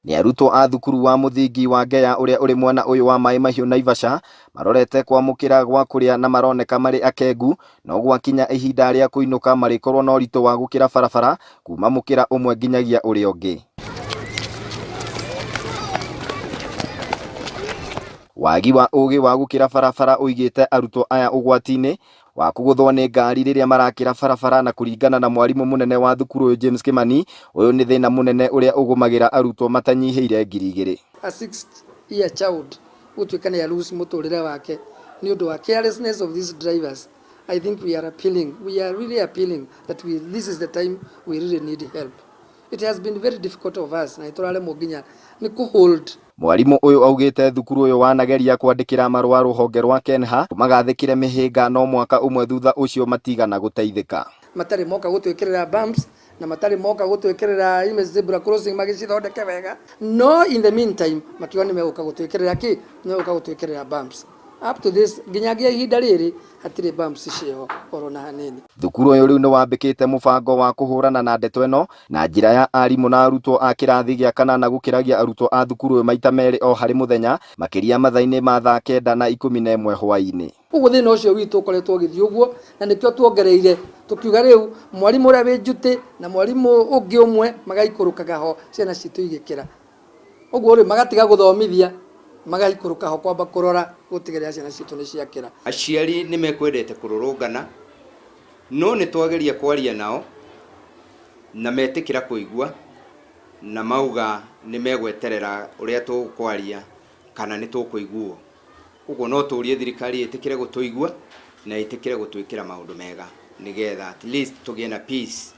Nĩ arutwo a thukuru wa mũthingi wa Ngea ũrĩa ũrĩ mwena ũyũ wa Maĩ Mahiũ Naivasha marorete kwamũkĩra gwa kũrĩa na maroneka marĩ akengu, no gwakinya ihinda rĩa kũinũka marĩkorwo na ũritũ wa gũkĩra barabara kuma mũkĩra ũmwe nginyagia ũrĩa ũngĩ. Wagi wa ũgĩ wa gũkĩra barabara ũigĩte arutwo aya ũgwati-inĩ wa kũgũthwo nĩ ngari rĩrĩa marakĩra barabara, na kũringana na mwarimũ mũnene wa thukuru ũyũ James Kimani, ũyũ nĩ thĩna mũnene ũrĩa ũgũmagĩra arutwo matanyihĩire 2,000. A 6-year child gũtuĩka nĩ lose mũtũrĩre wake nĩ ũndũ wa carelessness of these drivers. I think we are really appealing that this is the time we really need help. It has been very difficult of us na itoraremwo nginya nĩ hold. Mwarimũ ũyũ augĩte thukuru ũyũ wanageria kwandĩkĩra marũa rũhonge rwa KENHA magathĩkĩre mĩhĩnga, no mwaka ũmwe thutha ũcio matigana gũteithĩka. Matarĩ moka gũtwĩkĩrĩra bumps na matarĩ moka gũtwĩkĩrĩra image zebra crossing magĩcithondeke wega, no in the meantime makiuga nĩ megũka gũtwĩkĩrĩra kĩ, nĩ megũka gũtwĩkĩrĩra bumps. Up to this nginyagia ihinda rĩrĩ hatirĩ bumps cio oro na hanini. Thukuru ũyũ rĩu nĩ wambĩkĩte mũbango wa kũhũrana na ndeto ĩno na njĩra ya arimũ na arutwo a kĩrathi gĩa kanana gũkĩragia arutwo a thukuru ũyũ maita merĩ o harĩ mũthenya, makĩria mathaa-inĩ ma thaa 9 na 11 hwaĩ-inĩ. Ũguo thĩna ũcio witũ ũkoretwo ũgĩthiĩ ũguo, na nĩkĩo tuongereire tukiuga rĩu mwarimũ ũrĩa wĩ njutĩ na mwarimũ ũngĩ ũmwe magaikũrũkaga ho ciana citũ igĩkĩra. Ũguo rĩ magatiga gũthomithia magaikũrũka ho kwamba kũrora gũtigĩrĩra ciana citũ nĩ ciakĩra. Aciari nĩ mekwendete kũrũrũngana, no nĩ twageria kwaria nao na metĩkĩra kũigua na mauga nĩ megweterera ũrĩa tũkwaria kana nĩ tũkũiguo. Ũguo no tũrie thirikari ĩtĩkĩre gũtũigua na ĩtĩkĩre gũtwĩkĩra maũndũ mega nĩgetha at least tũgĩe na peace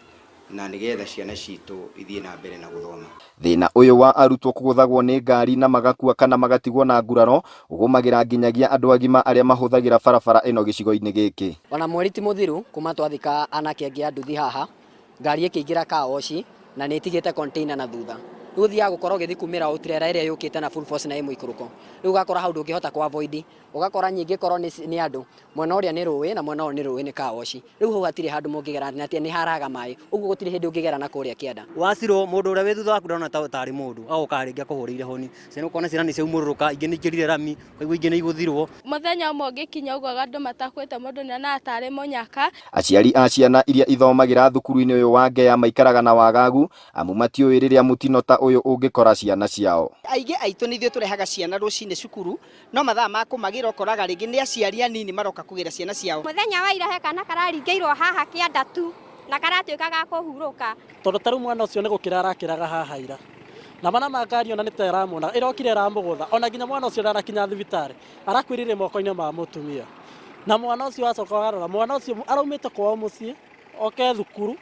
na nĩgetha ciana citũ ithiĩ na mbere na gũthoma. Thĩna ũyũ wa arutwo kũgũthagwo nĩ ngari na magakua kana magatigwo na nguraro ũgũmagĩra nginyagia andũ agima arĩa mahũthagĩra barabara ĩno gĩcigo-inĩ gĩkĩ. Ona mweri ti mũthiru kuma twathika anake angĩ a nduthi haha, ngari ĩkĩingĩra kaoci na nĩ ĩtigĩte container na thutha. Rĩu ũthiaga gũkorwo ũgĩthiĩ kumĩra o trailer ĩrĩa yũkĩte na full force na ĩmũikũrũko. Rĩu ũgakora hau ndũngĩhota kwa avoid, ũgakora nyingĩ korwo nĩ andũ mwena ũrĩa nĩ rũĩ na mwena ũyũ nĩ rũĩ nĩ kaoci. Rĩu hau hatirĩ handũ mũngĩgera na nĩ haraga maĩ, ũguo gũtirĩ hĩndĩ ũngĩgera na kũrĩa kĩanda. Wacirwo mũndũ ũrĩa wĩ thutha waku ndona tarĩ mũndũ agoka rĩngĩ akũhũrĩire honi, ciana ũkona ciana nĩ ciaumũrũrũka, ingĩ nĩ ikĩrire rami, kaigua ingĩ nĩ igũthirwo. Mũthenya ũmwe ũngĩkinya ũguo andũ matakwĩte mũndũ nĩ na atarĩ mũnyaka. Aciari a ciana iria ithomagĩra thukuru-inĩ ũyũ wa Ngea maikaraga na wagagu amu matiũĩ rĩrĩa mũtino ta ũyũ ũngĩkora ciana ciao. Aingĩ aitũ nĩ ithuĩ tũrehaga ciana rũcinĩ cukuru, no mathaa ma kũmagĩra ũkoraga rĩngĩ nĩ aciari anini maroka kũgĩra ciana ciao. Mũthenya wa ira he kana kararingĩirwo haha kĩanda tu na karatuĩka ga kũhurũka. Tondũ tarũ mwana ũcio nĩ gũkĩra arakĩraga haha ira. Na mana makari ona nĩ teramona ĩrokire ramũgũtha, ona nginya mwana ũcio ndanakinya thibitarĩ arakwĩrire moko-inĩ ma mũtumia. Na mwana ũcio wacoka agarora mwana ũcio araumĩte kwao mũciĩ oke thukuru,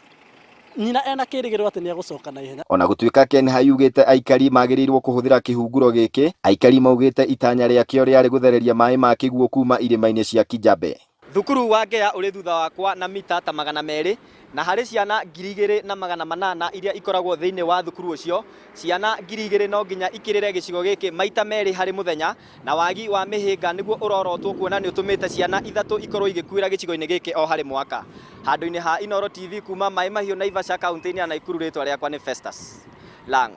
nyina ena kĩrĩgĩrĩro atĩ nĩ egũcoka na ihenya. Ona gũtuĩka KENHA yugĩte aikari magĩrĩirwo kũhũthĩra kĩhunguro gĩkĩ, aikari maugĩte itanya rĩakĩo rĩarĩ gũthereria maĩ ma kĩguo kuma irĩma-inĩ cia Kijabe. Thukuru wa Ngea ũrĩ thutha wakwa na mita ta 200 na harĩ ciana 2,800 iria ikoragwo thĩinĩ wa thukuru ũcio, ciana 2,000 no nginya ikĩrĩre gĩcigo gĩkĩ maita merĩ harĩ mũthenya, na wagi wa mĩhĩnga nĩguo ũrorotwo kuona nĩ ũtũmĩte ciana 3 ikorwo igĩkuĩra gĩcigo-inĩ gĩkĩ o harĩ mwaka. Handũ-inĩ ha Inooro TV kuma Maĩ Mahiũ Naivasha kaunti-inĩ ya Naikuru, rĩtwa rĩakwa nĩ Festus Lang.